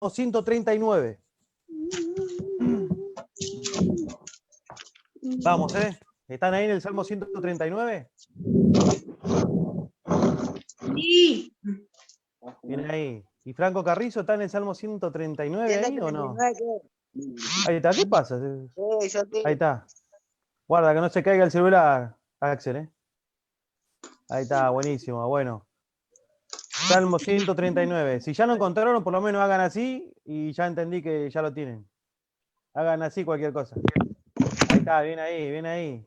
139. Vamos, ¿eh? ¿Están ahí en el Salmo 139? Sí. Viene ahí. ¿Y Franco Carrizo está en el Salmo 139 ahí o no? Ahí está, ¿qué pasa? Ahí está. Guarda que no se caiga el celular, Axel, ¿eh? Ahí está, buenísimo, bueno. Salmo 139. Si ya lo encontraron, por lo menos hagan así y ya entendí que ya lo tienen. Hagan así cualquier cosa. Ahí está, bien ahí, bien ahí.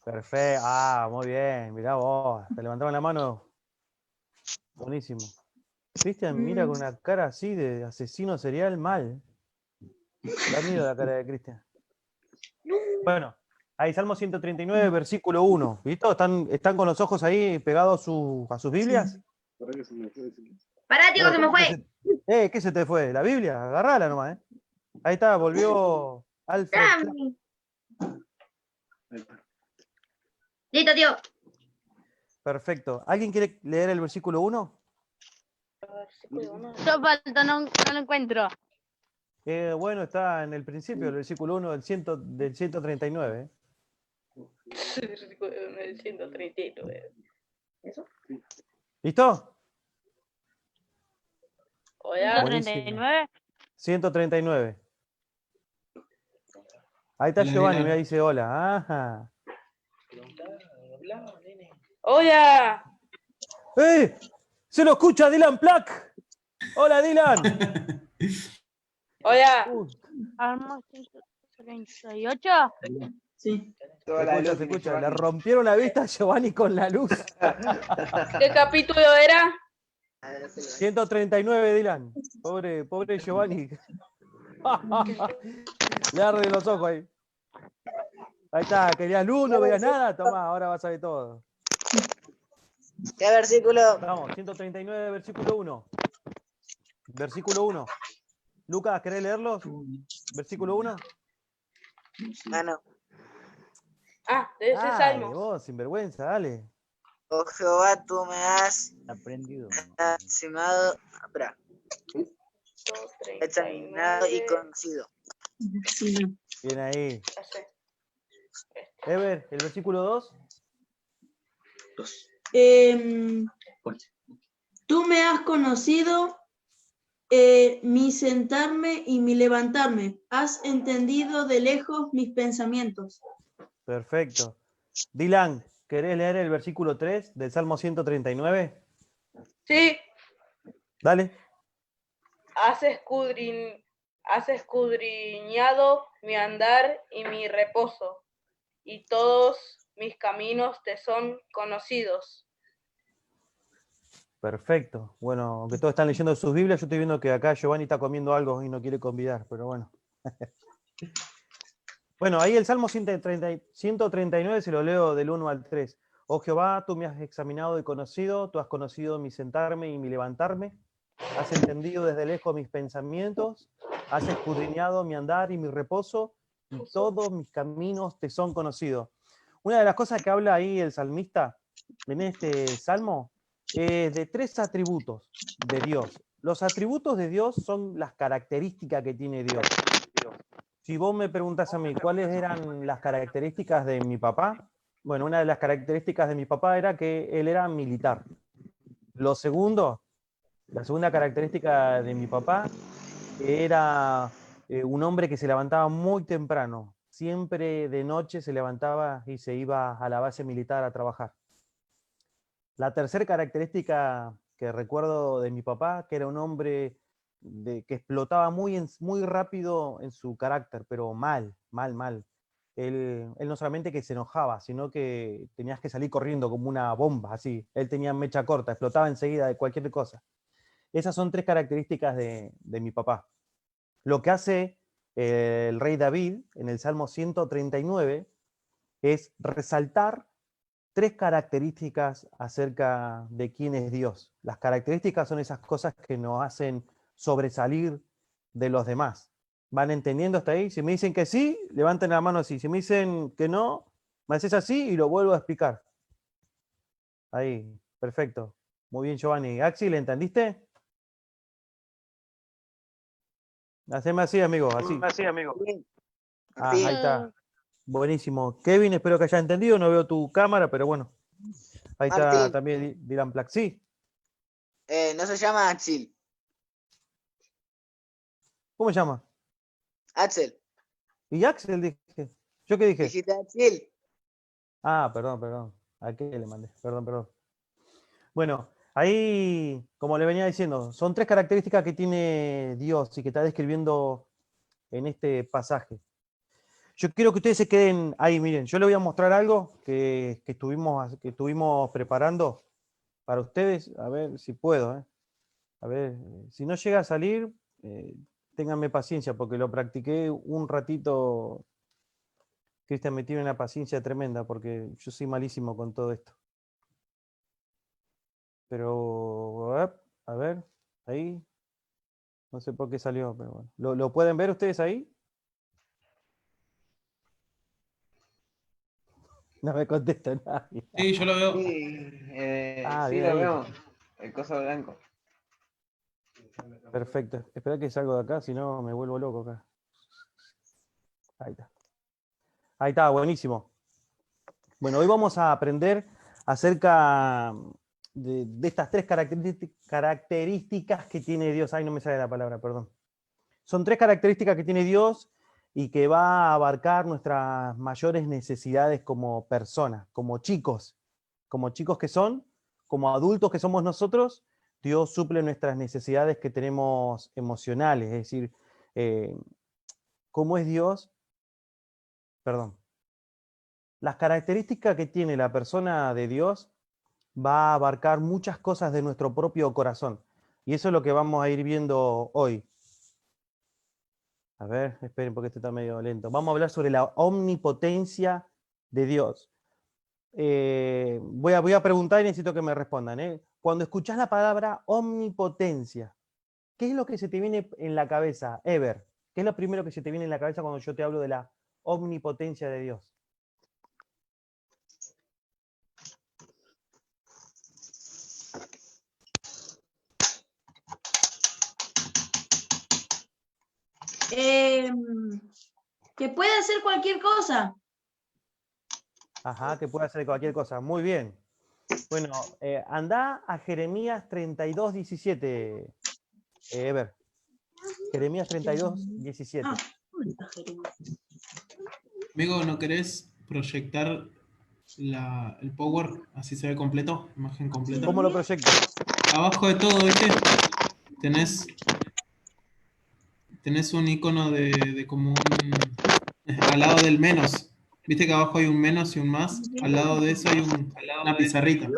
Perfecto. Ah, muy bien. Mirá vos. Te levantaban la mano. Buenísimo. Cristian mira con una cara así de asesino serial mal. Da miedo la cara de Cristian. Bueno, ahí Salmo 139, versículo 1. ¿Visto? ¿Están con los ojos ahí pegados a sus Biblias? Pará, Diego, se me ¿Cómo que fue. ¿qué se te fue? ¿La Biblia? Agarrala nomás, ¿eh? Ahí está, volvió Alfred. Dame. Listo, tío. Perfecto. ¿Alguien quiere leer el versículo 1? Yo falta, no lo encuentro. Bueno, está en el principio del versículo 1 del 139. El 139. ¿Eso? ¿Listo? Hola. Buenísimo. 139. 139. Ahí está Giovanni, mira, dice hola. Ajá. Hola. ¡Eh! ¡Se lo escucha Dylan Plack! ¡Hola, Dylan! Hola. Arma 138. Sí. Se escucha. Le rompieron la vista a Giovanni con la luz. ¿Qué capítulo era? 139, Dylan. Pobre Giovanni. Le arde los ojos ahí. Ahí está, querías luz, no veías nada. Tomá, ahora vas a ver todo. ¿Qué versículo? Vamos, 139, versículo 1. Versículo 1. Lucas, ¿querés leerlos? Versículo 1. Mano. De ese Dale, salmo. vos, sinvergüenza, dale. Oh Jehová, tú me has Aprendido. estimado, espera, 139. examinado y conocido. Sí. Bien ahí. Ese. Ever, el versículo 2. Tú me has conocido mi sentarme y mi levantarme. Has entendido de lejos mis pensamientos. Perfecto. Dylan, ¿querés leer el versículo 3 del Salmo 139? Sí. Dale. Has escudriñado mi andar y mi reposo, y todos mis caminos te son conocidos. Perfecto. Bueno, aunque todos están leyendo sus Biblias, yo estoy viendo que acá Giovanni está comiendo algo y no quiere convidar, pero bueno. Bueno, ahí el Salmo 139 se lo leo del 1 al 3. Oh Jehová, tú me has examinado y conocido, tú has conocido mi sentarme y mi levantarme, has entendido desde lejos mis pensamientos, has escudriñado mi andar y mi reposo, y todos mis caminos te son conocidos. Una de las cosas que habla ahí el salmista en este salmo es de 3 atributos de Dios. Los atributos de Dios son las características que tiene Dios. Si vos me preguntás a mí cuáles eran las características de mi papá, bueno, una de las características de mi papá era que él era militar. La segunda característica de mi papá era un hombre que se levantaba muy temprano. Siempre de noche se levantaba y se iba a la base militar a trabajar. La tercera característica que recuerdo de mi papá, que era un hombre que explotaba muy rápido en su carácter, pero mal. Él no solamente que se enojaba, sino que tenías que salir corriendo como una bomba, así. Él tenía mecha corta, explotaba enseguida de cualquier cosa. Esas son 3 características de mi papá. Lo que hace el rey David en el Salmo 139 es resaltar 3 características acerca de quién es Dios. Las características son esas cosas que nos hacen sobresalir de los demás. ¿Van entendiendo hasta ahí? Si me dicen que sí, levanten la mano así. Si me dicen que no, me haces así y lo vuelvo a explicar. Ahí, perfecto. Muy bien, Giovanni. Axel, ¿entendiste? Haceme así, amigo, así. Bien. Ah, Así. ahí está. Buenísimo. Kevin, espero que haya entendido. No veo tu cámara, pero bueno. Ahí está Martín. también Dylan Black. Sí. No se llama Axel. ¿Cómo se llama? Axel. Y Axel dije. ¿Yo qué dije? Dijiste Axel. Ah, perdón. ¿A qué le mandé? Perdón. Bueno, ahí, como le venía diciendo, son 3 características que tiene Dios y que está describiendo en este pasaje. Yo quiero que ustedes se queden ahí, miren, yo les voy a mostrar algo que estuvimos preparando para ustedes, a ver si puedo. A ver, si no llega a salir, ténganme paciencia, porque lo practiqué un ratito. Cristian me tiene una paciencia tremenda, porque yo soy malísimo con todo esto. Pero, a ver, ahí, no sé por qué salió, pero bueno. ¿Lo pueden ver ustedes ahí? No me contesta nadie. Sí, yo lo veo. Sí, Ah, sí bien lo ahí. veo. El coso blanco. Perfecto. Espera que salgo de acá, si no me vuelvo loco acá. Ahí está. Ahí está, buenísimo. Bueno, hoy vamos a aprender acerca de estas 3 características que tiene Dios. Ay, no me sale la palabra, perdón. Son 3 características que tiene Dios y que va a abarcar nuestras mayores necesidades como personas, como chicos que son, como adultos que somos nosotros. Dios suple nuestras necesidades que tenemos emocionales, es decir, ¿cómo es Dios? Perdón. Las características que tiene la persona de Dios va a abarcar muchas cosas de nuestro propio corazón. Y eso es lo que vamos a ir viendo hoy. A ver, esperen porque esto está medio lento. Vamos a hablar sobre la omnipotencia de Dios. Voy a preguntar y necesito que me respondan. Cuando escuchás la palabra omnipotencia, ¿qué es lo que se te viene en la cabeza, Ever? ¿Qué es lo primero que se te viene en la cabeza cuando yo te hablo de la omnipotencia de Dios? Que puede hacer cualquier cosa. Ajá, que puede hacer cualquier cosa. Muy bien. Bueno, andá a Jeremías 32:17, Ever. Jeremías 32:17. Ah, ¿dónde está Jeremías? Amigo, ¿no querés proyectar el Power? Así se ve completo, imagen completa. ¿Cómo lo proyecto? Abajo de todo, ¿viste? Tenés un icono de como un... al lado del menos. ¿Viste que abajo hay un menos y un más? Al lado de eso hay una pizarrita.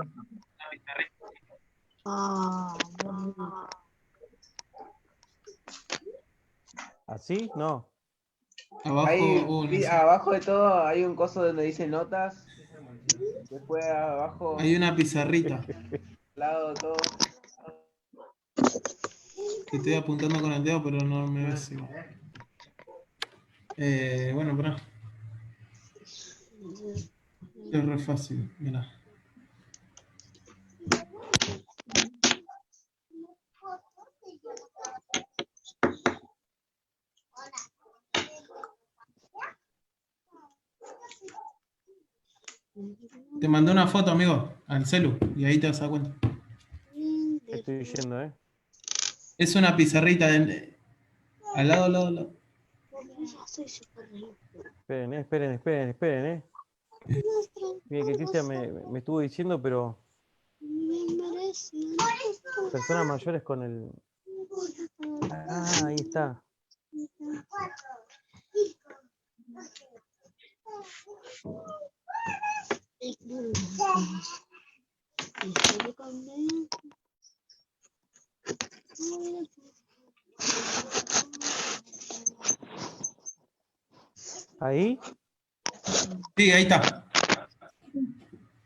¿Así? No. Abajo, Ahí, no sé. abajo de todo hay un coso donde dice notas. Después abajo, Hay una pizarrita. al lado de todo. Te estoy apuntando con el dedo, pero no me ves igual. Bueno, pará. Es re fácil, mirá. Te mandé una foto, amigo, al celu, y ahí te vas a dar cuenta. Estoy yendo, Es una pizarrita al lado. Esperen. Miren que Cristian me estuvo diciendo, pero personas mayores con el... Ah, ahí está. ¿Ahí? Sí, ahí está.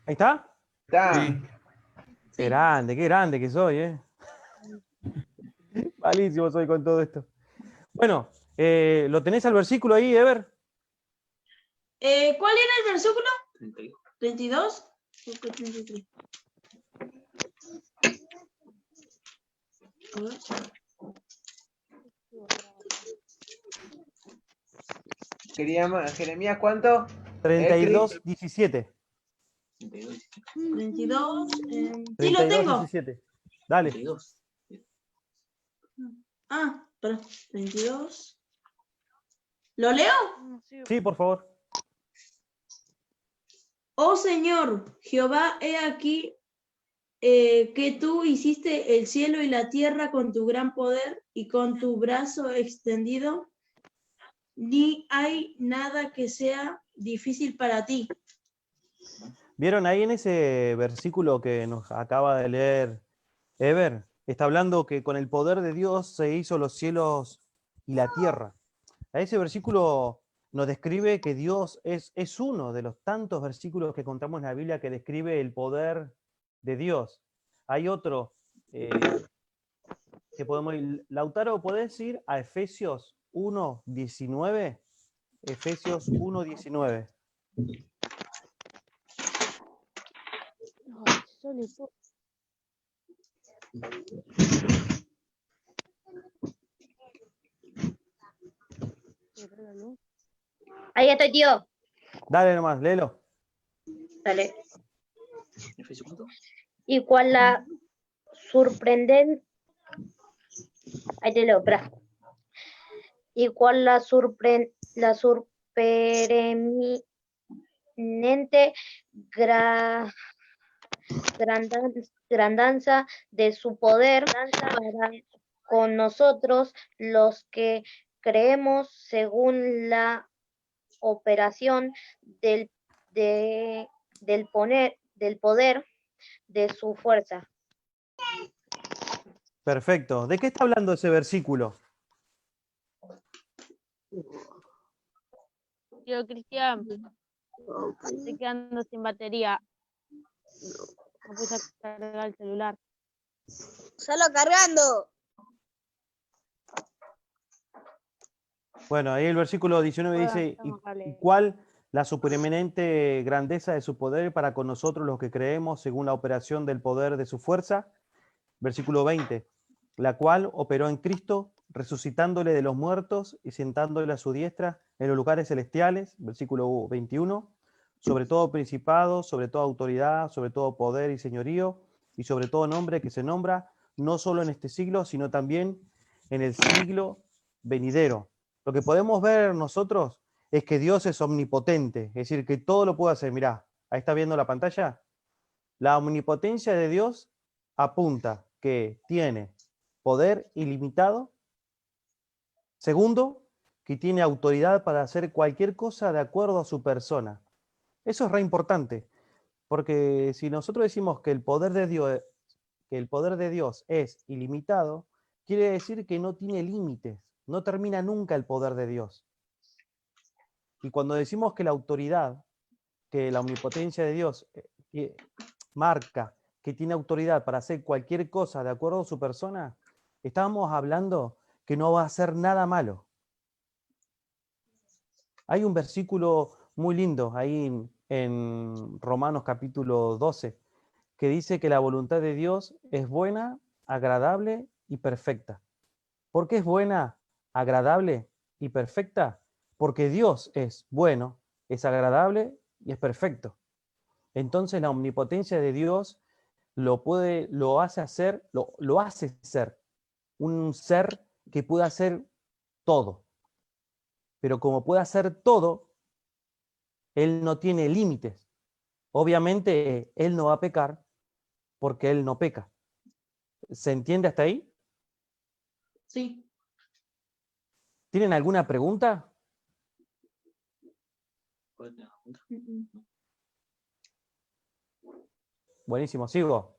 ¿Ahí está? Está. Sí. Qué grande que soy, Malísimo soy con todo esto. Bueno, ¿lo tenés al versículo ahí, Ever? ¿Cuál era el versículo? 32. ¿Por qué 33? A ver. Jeremías, ¿cuánto? 32, 17. 32. Sí, lo 32, tengo. 17. Dale. Ah, espera. 32. ¿Lo leo? Sí, por favor. Oh Señor, Jehová, he aquí que tú hiciste el cielo y la tierra con tu gran poder y con tu brazo extendido. Ni hay nada que sea difícil para ti. ¿Vieron ahí en ese versículo que nos acaba de leer Ever? Está hablando que con el poder de Dios se hizo los cielos y la tierra. A ese versículo nos describe que Dios es uno de los tantos versículos que contamos en la Biblia que describe el poder de Dios. Hay otro que podemos ir. Lautaro, ¿podés ir a Efesios 1:19? Efesios 1:19. Ahí estoy, tío. Dale nomás, léelo. Dale. Y cuál la sorprendente. Ahí te leo, espera. Y cuál la sorprendente grandanza de su poder para con nosotros los que creemos según la operación del poder de su fuerza. Perfecto. ¿De qué está hablando ese versículo? Tío Cristian, estoy quedando sin batería. No puse a cargar el celular. Solo cargando. Bueno, ahí el versículo 19 dice, ¿y cuál la supereminente grandeza de su poder para con nosotros los que creemos según la operación del poder de su fuerza? Versículo 20, la cual operó en Cristo, resucitándole de los muertos y sentándole a su diestra en los lugares celestiales. Versículo 21, sobre todo principado, sobre toda autoridad, sobre todo poder y señorío, y sobre todo nombre que se nombra, no solo en este siglo, sino también en el siglo venidero. Lo que podemos ver nosotros es que Dios es omnipotente, es decir, que todo lo puede hacer. Mirá, ahí está viendo la pantalla. La omnipotencia de Dios apunta que tiene poder ilimitado. Segundo, que tiene autoridad para hacer cualquier cosa de acuerdo a su persona. Eso es re importante, porque si nosotros decimos que el poder de Dios es ilimitado, quiere decir que no tiene límites, no termina nunca el poder de Dios. Y cuando decimos que la autoridad, que la omnipotencia de Dios marca que tiene autoridad para hacer cualquier cosa de acuerdo a su persona, estamos hablando que no va a hacer nada malo. Hay un versículo muy lindo ahí en Romanos capítulo 12, que dice que la voluntad de Dios es buena, agradable y perfecta. ¿Por qué es buena, agradable y perfecta? Porque Dios es bueno, es agradable y es perfecto. Entonces la omnipotencia de Dios lo hace ser un ser que puede hacer todo. Pero como puede hacer todo, Él no tiene límites. Obviamente, Él no va a pecar porque Él no peca. ¿Se entiende hasta ahí? Sí. ¿Tienen alguna pregunta? Buenísimo, sigo.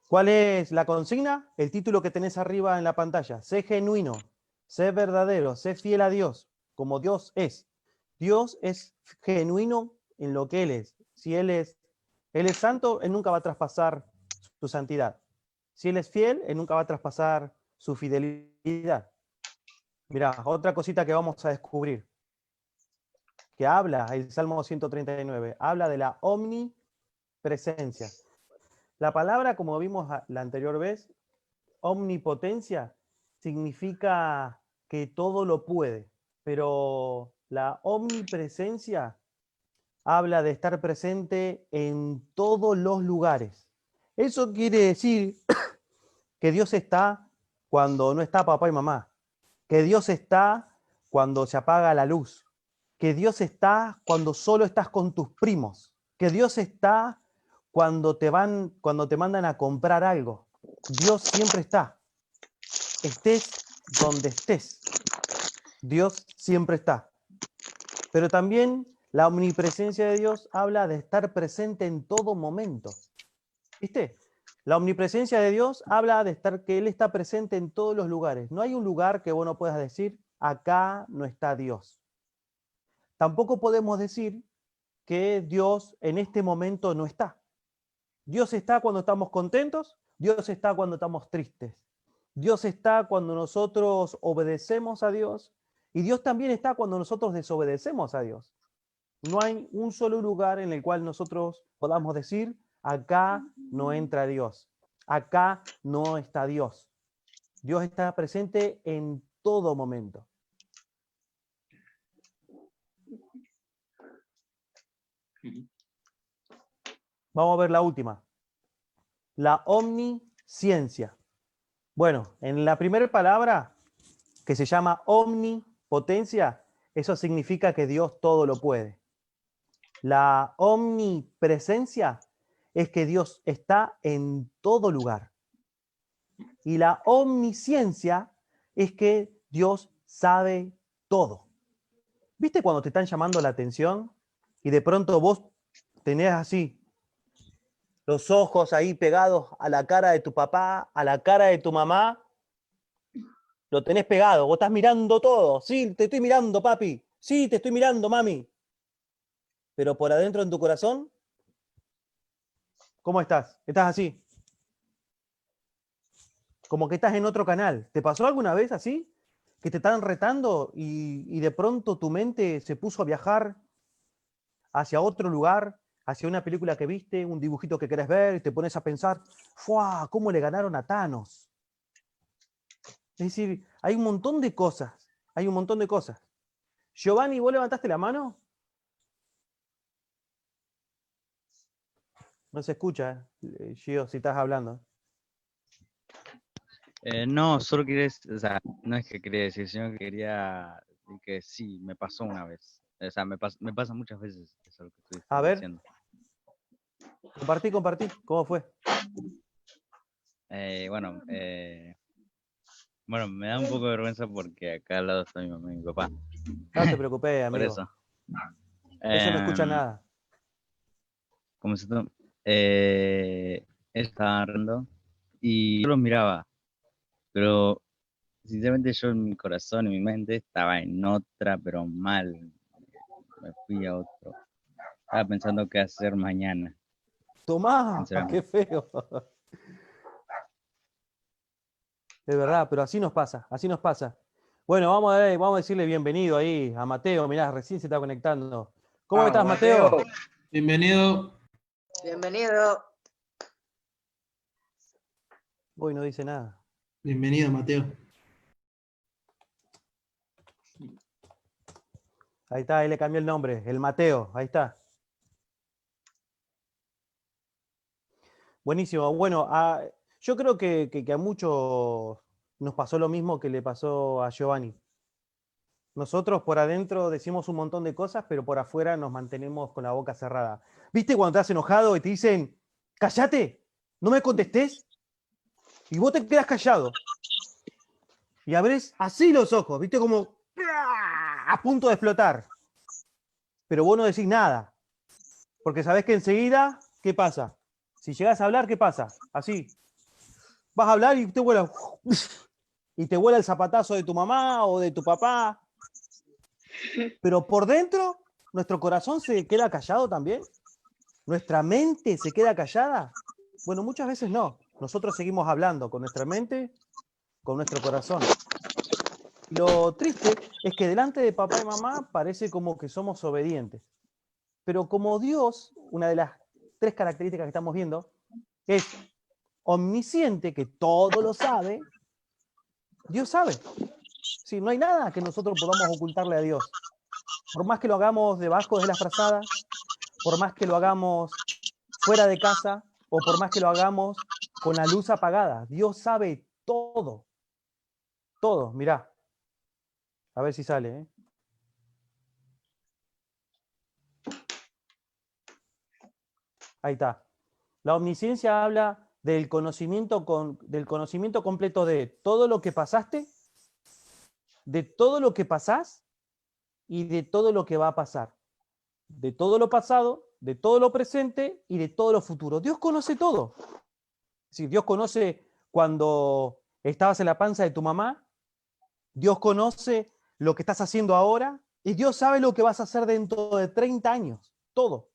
¿Cuál es la consigna? El título que tenés arriba en la pantalla. Sé genuino, sé verdadero, sé fiel a Dios, como Dios es. Dios es genuino en lo que Él es. Si Él es santo, Él nunca va a traspasar su santidad. Si Él es fiel, Él nunca va a traspasar su fidelidad. Mirá, otra cosita que vamos a descubrir, que habla el Salmo 139, habla de la omnipresencia. La palabra, como vimos la anterior vez, omnipotencia, significa que todo lo puede. pero la omnipresencia habla de estar presente en todos los lugares. Eso quiere decir que Dios está cuando no está papá y mamá, que Dios está cuando se apaga la luz, que Dios está cuando solo estás con tus primos, que Dios está cuando te mandan a comprar algo. Dios siempre está. Estés donde estés, Dios siempre está. Pero también la omnipresencia de Dios habla de estar presente en todo momento. ¿Viste? La omnipresencia de Dios habla de que Él está presente en todos los lugares. No hay un lugar que vos no puedas decir, acá no está Dios. Tampoco podemos decir que Dios en este momento no está. Dios está cuando estamos contentos, Dios está cuando estamos tristes. Dios está cuando nosotros obedecemos a Dios y Dios también está cuando nosotros desobedecemos a Dios. No hay un solo lugar en el cual nosotros podamos decir, acá no entra Dios, acá no está Dios. Dios está presente en todo momento. Vamos a ver la última. La omnisciencia. Bueno, en la primera palabra, que se llama omnipotencia, eso significa que Dios todo lo puede. La omnipresencia es que Dios está en todo lugar. Y la omnisciencia es que Dios sabe todo. ¿Viste cuando te están llamando la atención y de pronto vos tenés así los ojos ahí pegados a la cara de tu papá, a la cara de tu mamá? Lo tenés pegado, vos estás mirando todo. Sí, te estoy mirando, papi. Sí, te estoy mirando, mami. Pero por adentro en tu corazón, ¿cómo estás? Estás así. Como que estás en otro canal. ¿Te pasó alguna vez así? Que te están retando y de pronto tu mente se puso a viajar hacia otro lugar, hacia una película que viste, un dibujito que querés ver, y te pones a pensar, ¡fua! ¿Cómo le ganaron a Thanos? Es decir, hay un montón de cosas, hay un montón de cosas. Giovanni, ¿vos levantaste la mano? No se escucha, Gio, si estás hablando. No, solo quería decir, o sea, no es que quería decir, sino que quería decir que sí, me pasó una vez. O sea, me pasa muchas veces eso lo que estoy A ver. diciendo. Compartí, ¿cómo fue? Bueno, me da un poco de vergüenza porque acá al lado está mi mamá y mi papá. No te preocupes, amigo. Por eso. Eso no escucha nada. ¿Cómo se llama? Estaba riendo y yo los miraba, pero sinceramente yo en mi corazón, en mi mente, estaba en otra, pero mal. Me fui a otro. Estaba pensando qué hacer mañana. Tomá, qué feo. De verdad, pero así nos pasa, así nos pasa. Bueno, vamos a decirle bienvenido ahí a Mateo. Mirá, recién se está conectando. ¿Cómo estás, Mateo? Bienvenido. Bienvenido. Hoy no dice nada. Bienvenido, Mateo. Ahí está, ahí le cambió el nombre, el Mateo, ahí está. Buenísimo. Bueno, yo creo que a muchos nos pasó lo mismo que le pasó a Giovanni. Nosotros por adentro decimos un montón de cosas, pero por afuera nos mantenemos con la boca cerrada. ¿Viste cuando estás enojado y te dicen, cállate, no me contestés? Y vos te quedas callado. Y abrís así los ojos, ¿viste? Como a punto de explotar. Pero vos no decís nada. Porque sabés que enseguida, ¿qué pasa? Si llegás a hablar, ¿qué pasa? Así. Vas a hablar y te vuela. Y te vuela el zapatazo de tu mamá o de tu papá. Pero por dentro, nuestro corazón se queda callado también. Nuestra mente se queda callada. Bueno, muchas veces no. Nosotros seguimos hablando con nuestra mente, con nuestro corazón. Lo triste es que delante de papá y mamá parece como que somos obedientes. Pero como Dios, una de las 3 características que estamos viendo, es omnisciente, que todo lo sabe, Dios sabe. Sí, no hay nada que nosotros podamos ocultarle a Dios. Por más que lo hagamos debajo de las frazadas, por más que lo hagamos fuera de casa, o por más que lo hagamos con la luz apagada, Dios sabe todo. Todo, mirá. A ver si sale, ¿eh? Ahí está. La omnisciencia habla del conocimiento completo de todo lo que pasaste, de todo lo que pasás y de todo lo que va a pasar. De todo lo pasado, de todo lo presente y de todo lo futuro. Dios conoce todo. Sí, Dios conoce cuando estabas en la panza de tu mamá, Dios conoce lo que estás haciendo ahora y Dios sabe lo que vas a hacer dentro de 30 años. Todo.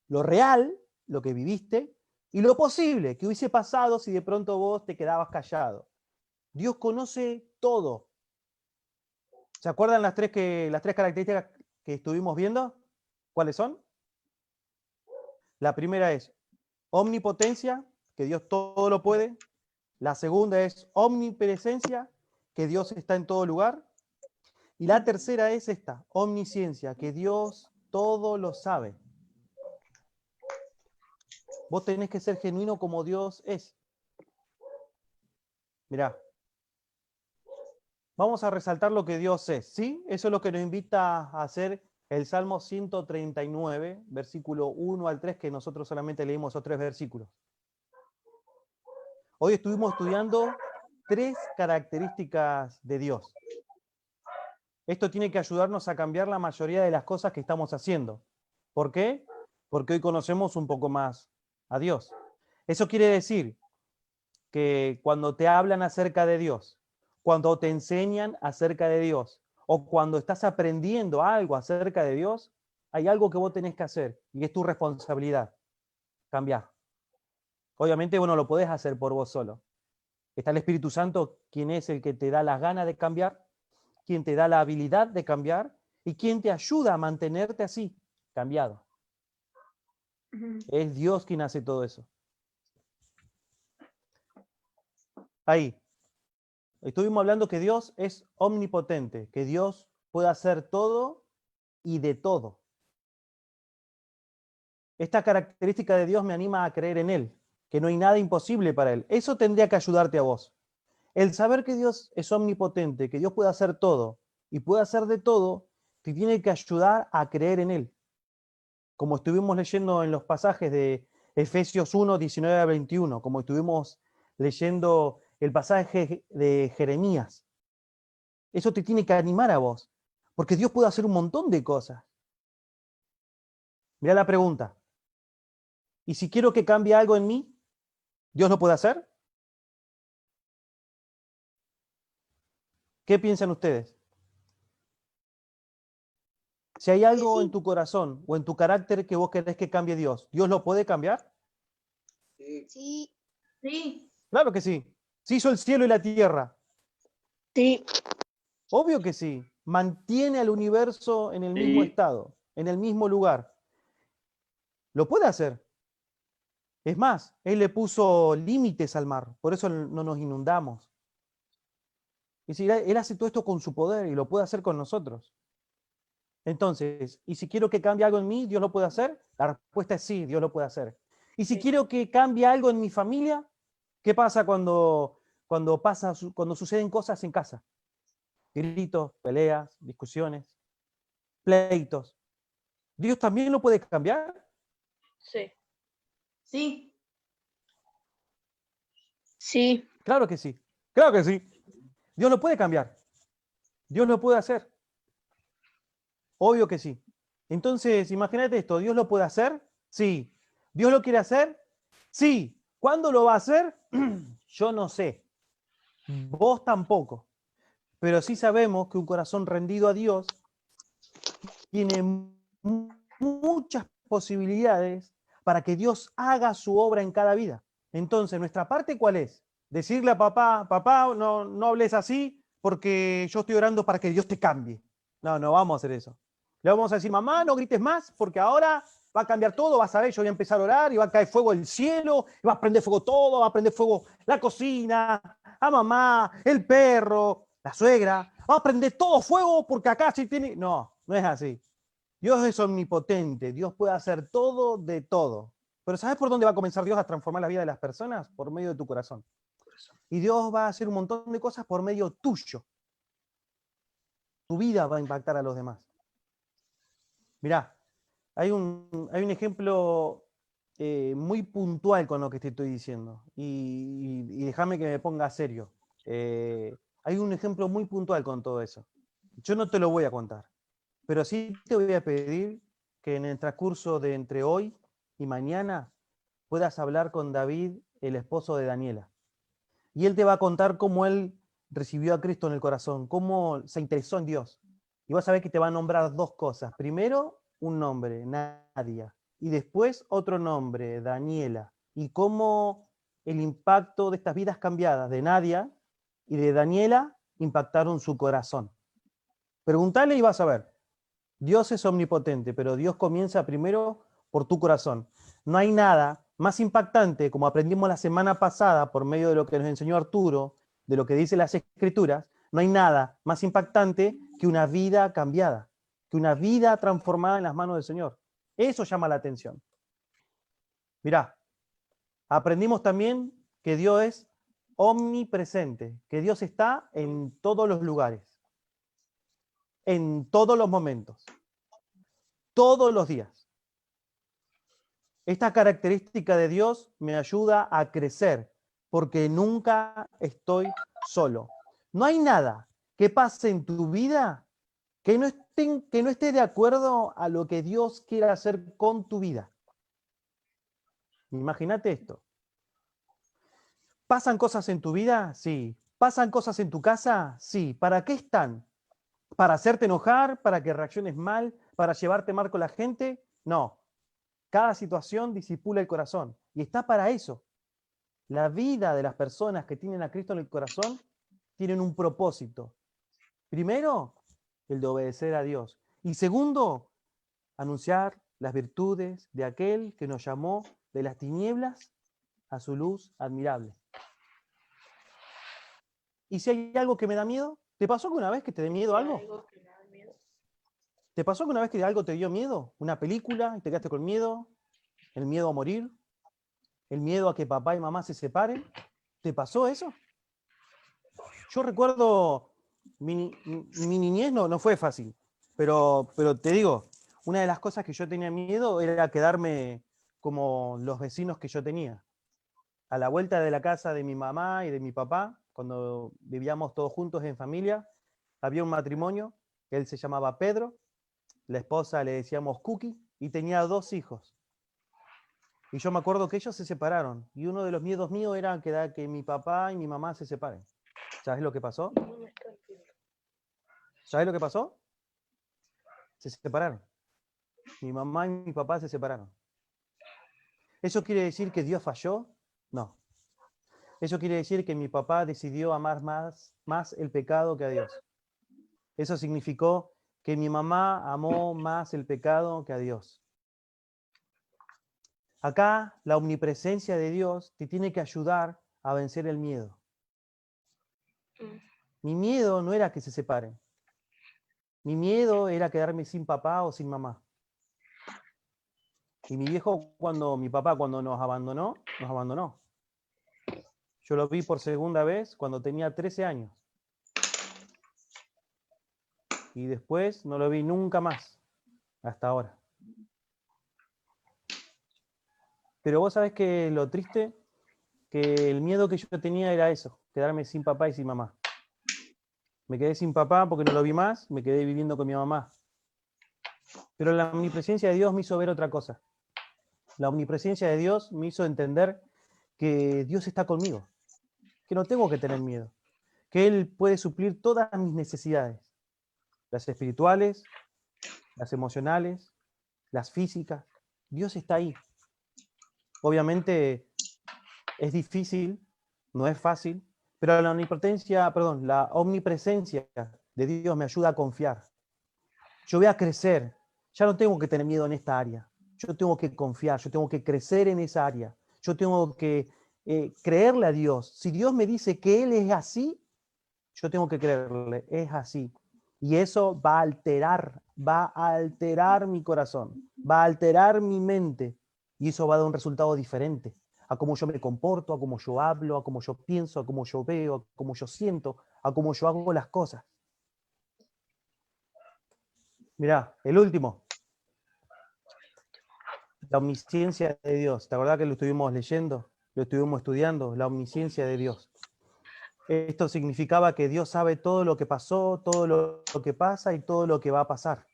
Lo real, lo que viviste, y lo posible que hubiese pasado si de pronto vos te quedabas callado. Dios conoce todo. ¿Se acuerdan las tres características que estuvimos viendo? ¿Cuáles son? La primera es omnipotencia, que Dios todo lo puede. La segunda es omnipresencia, que Dios está en todo lugar. Y la tercera es esta, omnisciencia, que Dios todo lo sabe. Vos tenés que ser genuino como Dios es. Mirá. Vamos a resaltar lo que Dios es, ¿sí? Eso es lo que nos invita a hacer el Salmo 139, versículo 1 al 3, que nosotros solamente leímos esos 3 versículos. Hoy estuvimos estudiando 3 características de Dios. Esto tiene que ayudarnos a cambiar la mayoría de las cosas que estamos haciendo. ¿Por qué? Porque hoy conocemos un poco más a Dios. Eso quiere decir que cuando te hablan acerca de Dios, cuando te enseñan acerca de Dios, o cuando estás aprendiendo algo acerca de Dios, hay algo que vos tenés que hacer, y es tu responsabilidad, cambiar. Obviamente vos no lo podés hacer por vos solo. Está el Espíritu Santo, quien es el que te da las ganas de cambiar, quien te da la habilidad de cambiar, y quien te ayuda a mantenerte así, cambiado. Es Dios quien hace todo eso. Ahí. Estuvimos hablando que Dios es omnipotente, que Dios puede hacer todo y de todo. Esta característica de Dios me anima a creer en Él, que no hay nada imposible para Él. Eso tendría que ayudarte a vos. El saber que Dios es omnipotente, que Dios puede hacer todo y puede hacer de todo, te tiene que ayudar a creer en Él. Como estuvimos leyendo en los pasajes de Efesios 1, 19 a 21, como estuvimos leyendo el pasaje de Jeremías. Eso te tiene que animar a vos, porque Dios puede hacer un montón de cosas. Mirá la pregunta. ¿Y si quiero que cambie algo en mí, Dios lo puede hacer? ¿Qué piensan ustedes? Si hay algo en tu corazón o en tu carácter que vos querés que cambie Dios, ¿Dios lo puede cambiar? Sí. Sí. Claro que sí. Sí hizo el cielo y la tierra. Sí. Obvio que sí. Mantiene al universo en el mismo estado, en el mismo lugar. Lo puede hacer. Es más, Él le puso límites al mar, por eso no nos inundamos. Es decir, Él hace todo esto con su poder y lo puede hacer con nosotros. Entonces, ¿y si quiero que cambie algo en mí, Dios lo puede hacer? La respuesta es sí, Dios lo puede hacer. ¿Y si quiero que cambie algo en mi familia? ¿Qué pasa cuando suceden cosas en casa? Gritos, peleas, discusiones, pleitos. ¿Dios también lo puede cambiar? Sí. Sí. Sí. Claro que sí. Claro que sí. Dios lo puede cambiar. Dios lo puede hacer. Obvio que sí. Entonces, imagínate esto. ¿Dios lo puede hacer? Sí. ¿Dios lo quiere hacer? Sí. ¿Cuándo lo va a hacer? Yo no sé. Vos tampoco. Pero sí sabemos que un corazón rendido a Dios tiene muchas posibilidades para que Dios haga su obra en cada vida. Entonces, ¿nuestra parte cuál es? Decirle a papá, papá, no hables así porque yo estoy orando para que Dios te cambie. No vamos a hacer eso. Le vamos a decir, mamá, no grites más porque ahora va a cambiar todo, vas a ver, yo voy a empezar a orar y va a caer fuego del cielo, y va a prender fuego todo, va a prender fuego la cocina, a mamá, el perro, La suegra, va a prender todo fuego porque acá sí tiene... No, no es así. Dios es omnipotente, Dios puede hacer todo de todo. Pero ¿sabes por dónde va a comenzar Dios a transformar la vida de las personas? Por medio de tu corazón. Y Dios va a hacer un montón de cosas por medio tuyo. Tu vida va a impactar a los demás. Mirá, hay un ejemplo muy puntual con lo que te estoy diciendo. Y déjame que me ponga serio. Hay un ejemplo muy puntual con todo eso. Yo no te lo voy a contar, pero sí te voy a pedir que en el transcurso de entre hoy y mañana puedas hablar con David, el esposo de Daniela. Y él te va a contar cómo él recibió a Cristo en el corazón, cómo se interesó en Dios. Y vas a ver que te va a nombrar dos cosas. Primero, un nombre, Nadia. Y después otro nombre, Daniela. Y cómo el impacto de estas vidas cambiadas de Nadia y de Daniela impactaron su corazón. Preguntale y vas a ver. Dios es omnipotente, pero Dios comienza primero por tu corazón. No hay nada más impactante, como aprendimos la semana pasada por medio de lo que nos enseñó Arturo, de lo que dice las Escrituras, no hay nada más impactante que una vida cambiada, que una vida transformada en las manos del Señor. Eso llama la atención. Mirá, aprendimos también que Dios es omnipresente, que Dios está en todos los lugares, en todos los momentos, todos los días. Esta característica de Dios me ayuda a crecer, porque nunca estoy solo. No hay nada que pase en tu vida que no esté de acuerdo a lo que Dios quiera hacer con tu vida. Imagínate esto. ¿Pasan cosas en tu vida? Sí. ¿Pasan cosas en tu casa? Sí. ¿Para qué están? ¿Para hacerte enojar? ¿Para que reacciones mal? ¿Para llevarte mal con la gente? No. Cada situación disipula el corazón y está para eso. La vida de las personas que tienen a Cristo en el corazón tienen un propósito. Primero, el de obedecer a Dios. Y segundo, anunciar las virtudes de aquel que nos llamó de las tinieblas a su luz admirable. ¿Y si hay algo que me da miedo? ¿Te pasó alguna vez que te dé miedo algo? ¿Te pasó alguna vez que algo te dio miedo? ¿Una película y te quedaste con miedo? ¿El miedo a morir? ¿El miedo a que papá y mamá se separen? ¿Te pasó eso? Yo recuerdo, mi niñez no fue fácil, pero te digo, una de las cosas que yo tenía miedo era quedarme como los vecinos que yo tenía. A la vuelta de la casa de mi mamá y de mi papá, cuando vivíamos todos juntos en familia, había un matrimonio, él se llamaba Pedro, la esposa le decíamos Cookie, y tenía 2 hijos. Y yo me acuerdo que ellos se separaron, y uno de los miedos míos era que mi papá y mi mamá se separen. ¿Sabes lo que pasó? ¿Sabes lo que pasó? Se separaron. Mi mamá y mi papá se separaron. ¿Eso quiere decir que Dios falló? No. Eso quiere decir que mi papá decidió amar más el pecado que a Dios. Eso significó que mi mamá amó más el pecado que a Dios. Acá la omnipresencia de Dios te tiene que ayudar a vencer el miedo. Mi miedo no era que se separen. Mi miedo era quedarme sin papá o sin mamá. Y mi papá cuando nos abandonó, nos abandonó. Yo lo vi por segunda vez cuando tenía 13 años. Y después no lo vi nunca más, hasta ahora. Pero vos sabés que lo triste, que el miedo que yo tenía era eso, quedarme sin papá y sin mamá. Me quedé sin papá porque no lo vi más, me quedé viviendo con mi mamá. Pero la omnipresencia de Dios me hizo ver otra cosa. La omnipresencia de Dios me hizo entender que Dios está conmigo, que no tengo que tener miedo, que Él puede suplir todas mis necesidades, las espirituales, las emocionales, las físicas. Dios está ahí. Obviamente es difícil, no es fácil, pero la omnipresencia de Dios me ayuda a confiar. Yo voy a crecer, ya no tengo que tener miedo en esta área. Yo tengo que confiar, yo tengo que crecer en esa área. Yo tengo que creerle a Dios. Si Dios me dice que Él es así, Yo tengo que creerle, es así. Y eso va a alterar mi corazón, va a alterar mi mente. Y eso va a dar un resultado diferente a cómo yo me comporto, a cómo yo hablo, a cómo yo pienso, a cómo yo veo, a cómo yo siento, a cómo yo hago las cosas. Mirá, el último. La omnisciencia de Dios. ¿Te acordás que lo estuvimos leyendo? Lo estuvimos estudiando, la omnisciencia de Dios. Esto significaba que Dios sabe todo lo que pasó, todo lo que pasa y todo lo que va a pasar.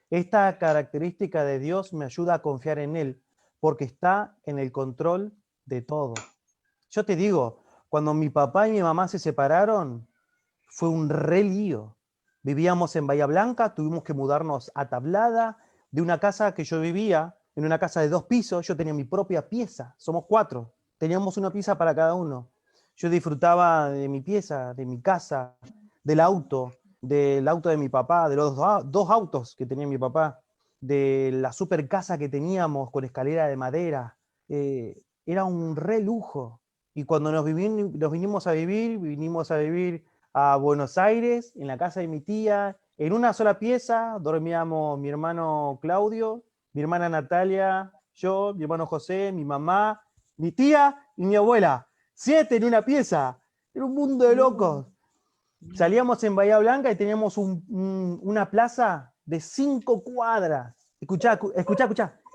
Esta característica de Dios me ayuda a confiar en Él, porque está en el control de todo. Yo te digo, cuando mi papá y mi mamá se separaron, fue un re lío. Vivíamos en Bahía Blanca, tuvimos que mudarnos a Tablada, de una casa que yo vivía, en una casa de 2 pisos, yo tenía mi propia pieza, somos 4, teníamos una pieza para cada uno. Yo disfrutaba de mi pieza, de mi casa, del auto de mi papá, de los 2 autos que tenía mi papá, de la super casa que teníamos con escalera de madera. Era un re lujo. Y cuando nos vinimos a vivir a Buenos Aires, en la casa de mi tía, en una sola pieza, dormíamos mi hermano Claudio, mi hermana Natalia, yo, mi hermano José, mi mamá, mi tía y mi abuela. 7 en una pieza. Era un mundo de locos. Salíamos en Bahía Blanca y teníamos una plaza de 5 cuadras. Escuchá.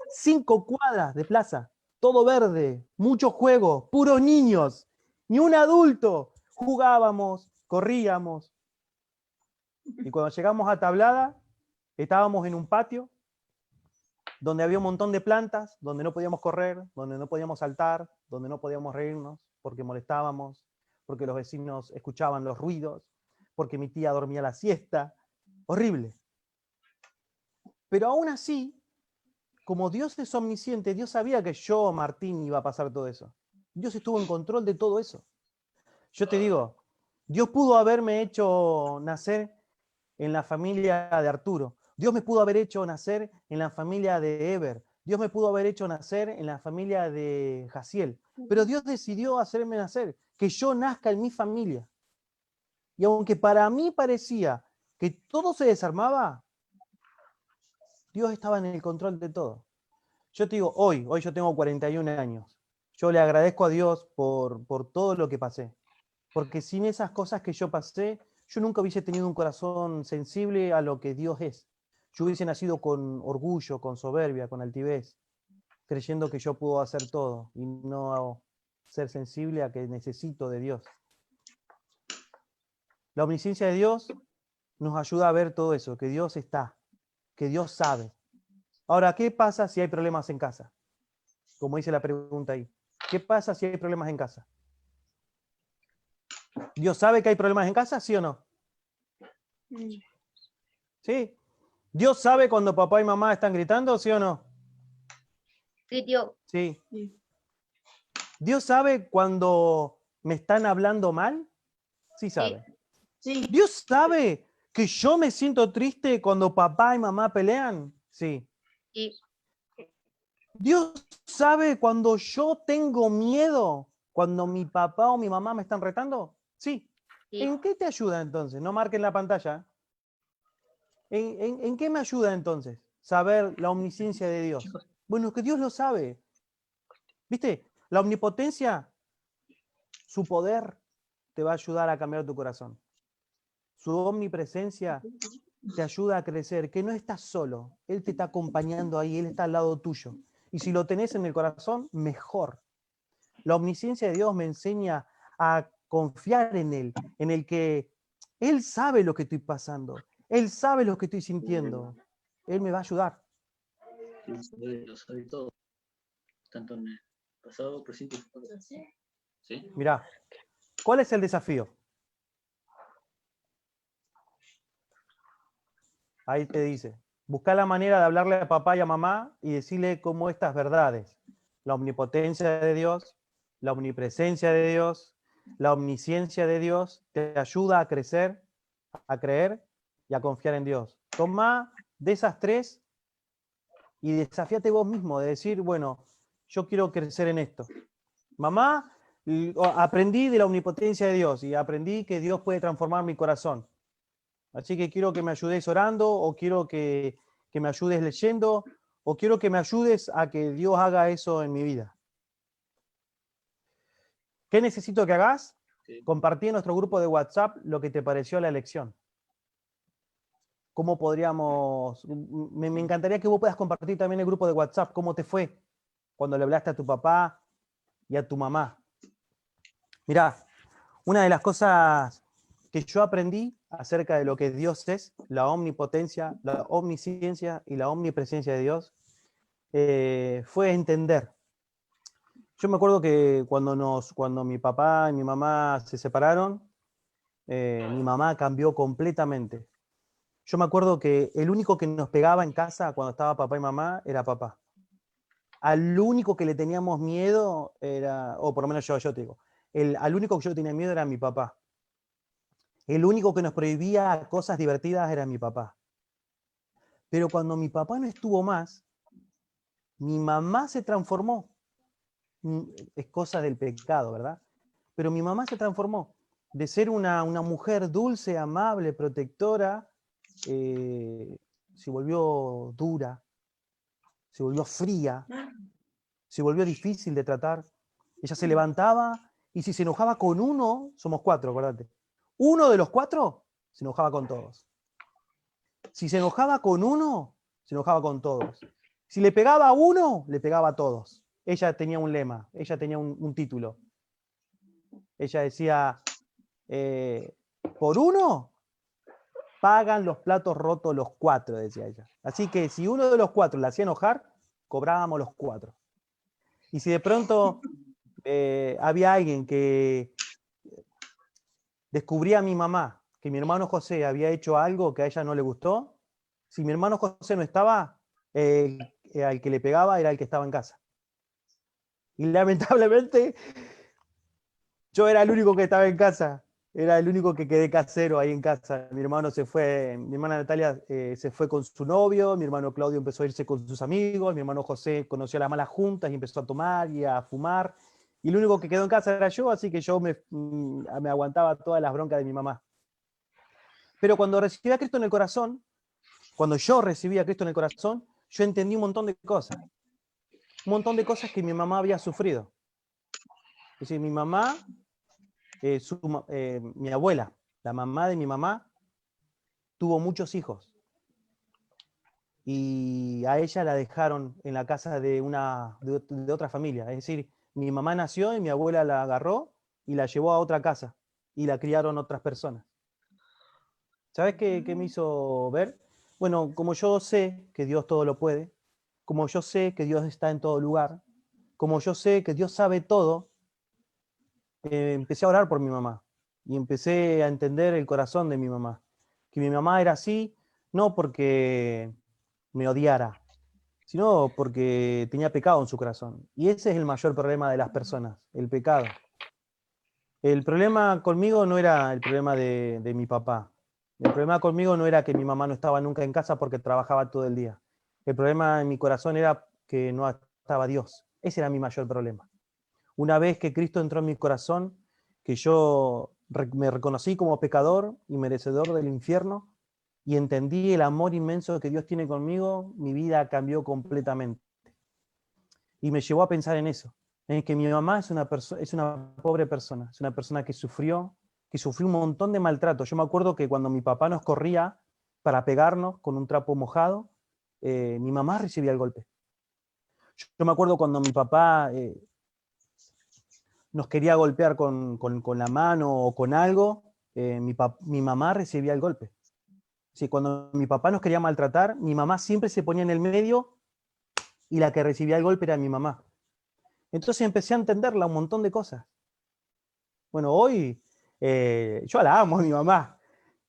5 cuadras de plaza. Todo verde, muchos juegos, puros niños, ni un adulto. Jugábamos, corríamos. Y cuando llegamos a Tablada, estábamos en un patio donde había un montón de plantas, donde no podíamos correr, donde no podíamos saltar, donde no podíamos reírnos, porque molestábamos, porque los vecinos escuchaban los ruidos, porque mi tía dormía la siesta. Horrible. Pero aún así, como Dios es omnisciente, Dios sabía que yo, Martín, iba a pasar todo eso. Dios estuvo en control de todo eso. Yo te digo, Dios pudo haberme hecho nacer en la familia de Arturo. Dios me pudo haber hecho nacer en la familia de Eber. Dios me pudo haber hecho nacer en la familia de Jaciel. Pero Dios decidió hacerme nacer, que yo nazca en mi familia. Y aunque para mí parecía que todo se desarmaba, Dios estaba en el control de todo. Yo te digo, hoy yo tengo 41 años. Yo le agradezco a Dios por todo lo que pasé. Porque sin esas cosas que yo pasé, yo nunca hubiese tenido un corazón sensible a lo que Dios es. Yo hubiese nacido con orgullo, con soberbia, con altivez, creyendo que yo puedo hacer todo y no ser sensible a que necesito de Dios. La omnisciencia de Dios nos ayuda a ver todo eso, que Dios está, que Dios sabe. Ahora, ¿qué pasa si hay problemas en casa? Como dice la pregunta ahí. ¿Qué pasa si hay problemas en casa? ¿Dios sabe que hay problemas en casa, sí o no? ¿Sí? ¿Dios sabe cuando papá y mamá están gritando, sí o no? Sí, tío. Sí. ¿Dios sabe cuando me están hablando mal? Sí sabe. Sí. ¿Dios sabe que yo me siento triste cuando papá y mamá pelean? Sí. Sí. ¿Dios sabe cuando yo tengo miedo cuando mi papá o mi mamá me están retando? Sí. Sí. ¿En qué te ayuda entonces? No marquen la pantalla. ¿En qué me ayuda entonces saber la omnisciencia de Dios? Bueno, que Dios lo sabe. ¿Viste? La omnipotencia, su poder te va a ayudar a cambiar tu corazón. Su omnipresencia te ayuda a crecer, que no estás solo. Él te está acompañando ahí, Él está al lado tuyo. Y si lo tenés en el corazón, mejor. La omnisciencia de Dios me enseña a confiar en Él, en el que Él sabe lo que estoy pasando. Él sabe lo que estoy sintiendo. Él me va a ayudar. Lo sabe todo. Tanto en el pasado, presente y futuro. ¿Sí? Mirá, ¿cuál es el desafío? Ahí te dice, busca la manera de hablarle a papá y a mamá y decirle cómo estas verdades, la omnipotencia de Dios, la omnipresencia de Dios, la omnisciencia de Dios, te ayuda a crecer, a creer y a confiar en Dios. Toma de esas 3 y desafíate vos mismo de decir, bueno, yo quiero crecer en esto. Mamá, Aprendí de la omnipotencia de Dios y aprendí que Dios puede transformar mi corazón. Así que quiero que me ayudes orando, o quiero que me ayudes leyendo, o quiero que me ayudes a que Dios haga eso en mi vida. ¿Qué necesito que hagas? Compartí en nuestro grupo de WhatsApp lo que te pareció la lección. ¿Cómo podríamos...? Me encantaría que vos puedas compartir también el grupo de WhatsApp. ¿Cómo te fue cuando le hablaste a tu papá y a tu mamá? Mirá, una de las cosas que yo aprendí acerca de lo que Dios es, la omnipotencia, la omnisciencia y la omnipresencia de Dios, fue entender. Yo me acuerdo que cuando mi papá y mi mamá se separaron, mi mamá cambió completamente. Yo me acuerdo que el único que nos pegaba en casa cuando estaba papá y mamá era papá. Al único que le teníamos miedo era, o por lo menos yo te digo, al único que yo tenía miedo era mi papá. El único que nos prohibía cosas divertidas era mi papá. Pero cuando mi papá no estuvo más, mi mamá se transformó. Es cosa del pecado, ¿verdad? Pero mi mamá se transformó. De ser una mujer dulce, amable, protectora, se volvió dura, se volvió fría, se volvió difícil de tratar. Ella se levantaba y si se enojaba con uno, somos 4, acuérdate. Uno de los 4 se enojaba con todos. Si se enojaba con uno, se enojaba con todos. Si le pegaba a uno, le pegaba a todos. Ella tenía un lema, ella tenía un título. Ella decía, por uno, pagan los platos rotos los 4, decía ella. Así que si uno de los 4 la hacía enojar, cobrábamos los 4. Y si de pronto había alguien que descubría a mi mamá que mi hermano José había hecho algo que a ella no le gustó, si mi hermano José no estaba, al que le pegaba era el que estaba en casa. Y lamentablemente yo era el único que estaba en casa, era el único que quedé casero ahí en casa. Mi hermano se fue, mi hermana Natalia se fue con su novio, mi hermano Claudio empezó a irse con sus amigos, mi hermano José conoció a las malas juntas y empezó a tomar y a fumar. Y el único que quedó en casa era yo, así que yo me aguantaba todas las broncas de mi mamá. Pero cuando recibí a Cristo en el corazón, cuando yo recibí a Cristo en el corazón, yo entendí un montón de cosas. Un montón de cosas que mi mamá había sufrido. Es decir, mi mamá, mi abuela, la mamá de mi mamá, tuvo muchos hijos. Y a ella la dejaron en la casa de otra familia. Es decir, mi mamá nació y mi abuela la agarró y la llevó a otra casa. Y la criaron otras personas. ¿Sabes qué me hizo ver? Bueno, como yo sé que Dios todo lo puede, como yo sé que Dios está en todo lugar, como yo sé que Dios sabe todo, empecé a orar por mi mamá y empecé a entender el corazón de mi mamá. Que mi mamá era así, no porque me odiara, sino porque tenía pecado en su corazón. Y ese es el mayor problema de las personas, el pecado. El problema conmigo no era el problema de mi papá. El problema conmigo no era que mi mamá no estaba nunca en casa porque trabajaba todo el día. El problema en mi corazón era que no estaba Dios. Ese era mi mayor problema. Una vez que Cristo entró en mi corazón, que yo me reconocí como pecador y merecedor del infierno, y entendí el amor inmenso que Dios tiene conmigo, mi vida cambió completamente. Y me llevó a pensar en eso, en que mi mamá es una pobre persona, es una persona que sufrió un montón de maltrato. Yo me acuerdo que cuando mi papá nos corría para pegarnos con un trapo mojado, mi mamá recibía el golpe. Yo me acuerdo cuando mi papá nos quería golpear con la mano o con algo, mi mamá recibía el golpe. Sí, cuando mi papá nos quería maltratar, mi mamá siempre se ponía en el medio y la que recibía el golpe era mi mamá. Entonces empecé a entenderla un montón de cosas. Bueno, hoy yo la amo a mi mamá.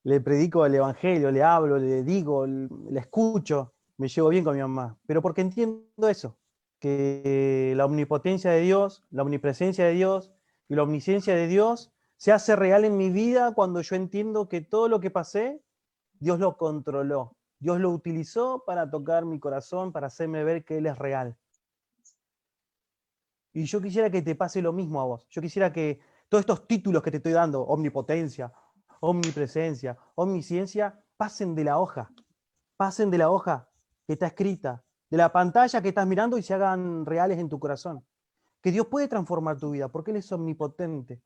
Le predico el evangelio, le hablo, le digo, le escucho, me llevo bien con mi mamá. Pero porque entiendo eso, que la omnipotencia de Dios, la omnipresencia de Dios y la omnisciencia de Dios se hace real en mi vida cuando yo entiendo que todo lo que pasé, Dios lo controló. Dios lo utilizó para tocar mi corazón, para hacerme ver que Él es real. Y yo quisiera que te pase lo mismo a vos. Yo quisiera que todos estos títulos que te estoy dando, omnipotencia, omnipresencia, omnisciencia, pasen de la hoja que está escrita, de la pantalla que estás mirando y se hagan reales en tu corazón. Que Dios puede transformar tu vida porque Él es omnipotente.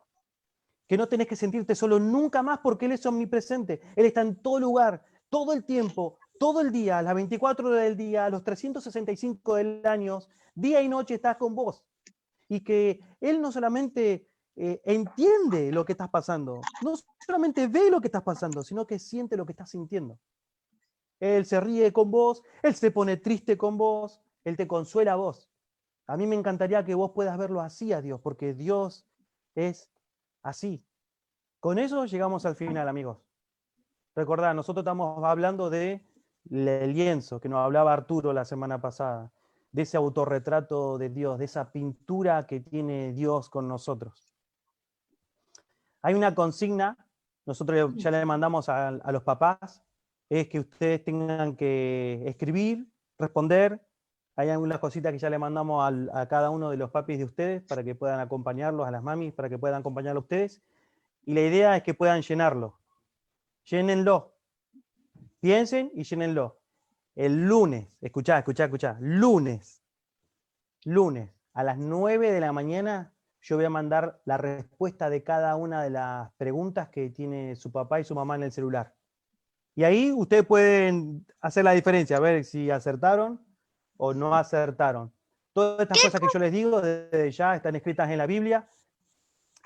Que no tenés que sentirte solo nunca más porque Él es omnipresente. Él está en todo lugar, todo el tiempo, todo el día, las 24 horas del día, los 365 del año, día y noche estás con vos. Y que Él no solamente entiende lo que estás pasando, no solamente ve lo que estás pasando, sino que siente lo que estás sintiendo. Él se ríe con vos, Él se pone triste con vos, Él te consuela a vos. A mí me encantaría que vos puedas verlo así a Dios, porque Dios es así. Con eso llegamos al final, amigos. Recordad, nosotros estamos hablando del lienzo, que nos hablaba Arturo la semana pasada, de ese autorretrato de Dios, de esa pintura que tiene Dios con nosotros. Hay una consigna, nosotros ya le mandamos a los papás, es que ustedes tengan que escribir, responder. Hay algunas cositas que ya le mandamos a cada uno de los papis de ustedes para que puedan acompañarlos, a las mamis, para que puedan acompañarlos a ustedes. Y la idea es que puedan llenarlo. Llénenlo. Piensen y llénenlo. El lunes, escuchá, lunes, a las 9 de la mañana, yo voy a mandar la respuesta de cada una de las preguntas que tiene su papá y su mamá en el celular. Y ahí ustedes pueden hacer la diferencia, a ver si acertaron o no acertaron. Todas estas cosas que yo les digo desde ya están escritas en la Biblia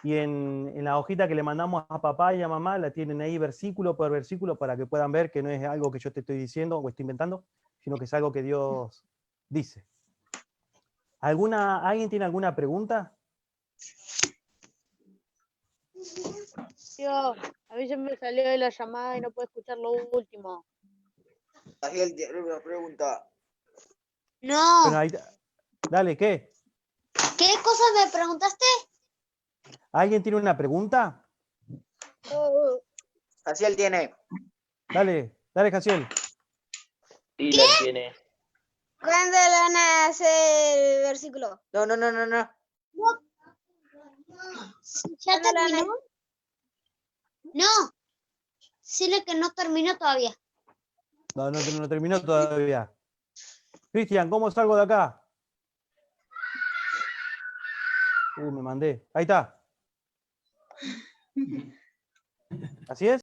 y en la hojita que le mandamos a papá y a mamá la tienen ahí versículo por versículo para que puedan ver que no es algo que yo te estoy diciendo o estoy inventando, sino que es algo que Dios dice. ¿Alguien tiene alguna pregunta? Tío, a mí se me salió de la llamada y no puedo escuchar lo último. Ariel tiene una pregunta. No. Bueno, ahí, dale, ¿qué? ¿Qué cosas me preguntaste? ¿Alguien tiene una pregunta? Ariel tiene. Dale, Jaciel. Dylan tiene. ¿Cuándo le van a hacer el versículo? No. ¿Ya terminó? No. Dile que no terminó todavía. No terminó todavía. Cristian, ¿cómo salgo de acá? Me mandé. Ahí está. ¿Así es?